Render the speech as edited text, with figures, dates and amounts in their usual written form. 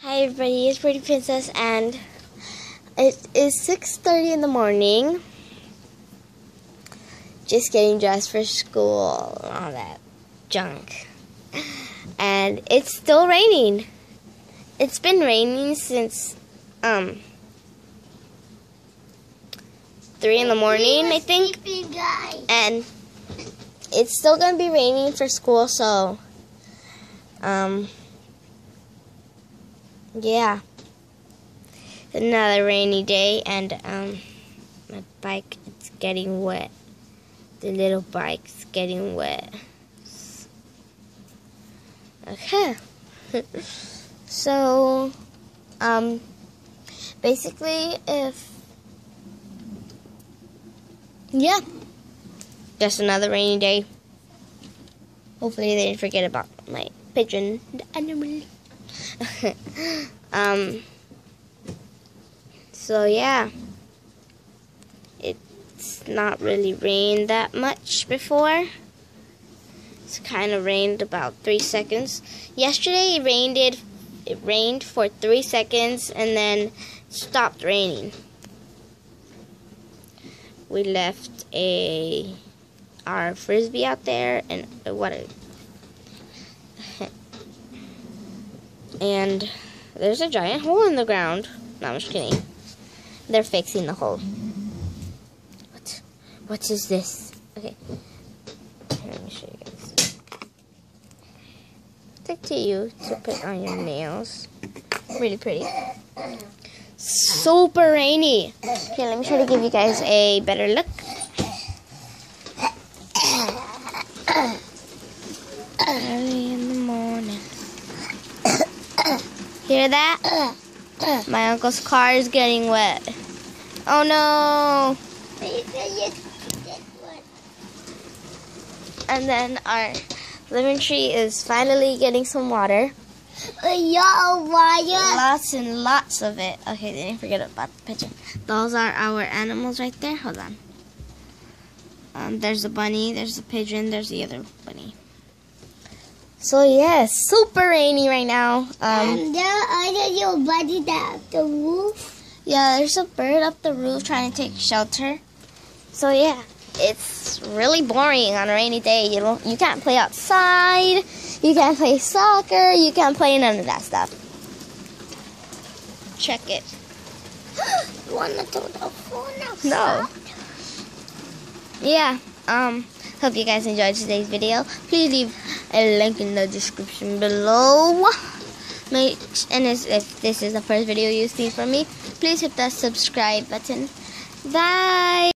Hi everybody, it's Pretty Princess and it is 6:30 in the morning. Just getting dressed for school and all that junk. And it's still raining. It's been raining since 3 in the morning, I think. And it's still gonna be raining for school, so yeah, another rainy day, and my bike is getting wet. The little bike's getting wet. Okay. So basically, yeah, just another rainy day. Hopefully they didn't forget about my pigeon, the animal. So yeah, it's not really rained that much before. It's kind of rained about 3 seconds. Yesterday it rained for 3 seconds and then stopped raining. We left our frisbee out there, and and there's a giant hole in the ground. No, I'm just kidding. They're fixing the hole. What is this? Okay. Here, let me show you guys. Stick to you to put on your nails. Really pretty. Super rainy. Okay, let me try to give you guys a better look. Early in the morning. Hear that? My uncle's car is getting wet. Oh no! And then our living tree is finally getting some water. Lots and lots of it. Okay, didn't forget about the picture. Those are our animals right there. Hold on. There's the bunny, there's the pigeon, there's the other bunny. So yes, super rainy right now. And there are little bunny up the roof. Yeah, there's a bird up the roof trying to take shelter. So yeah, it's really boring on a rainy day. You can't play outside, you can't play soccer, you can't play none of that stuff. Check it. You wanna throw the phone outside? No. Yeah, hope you guys enjoyed today's video. Please leave a link in the description below. And if this is the first video you've seen from me, please hit that subscribe button. Bye.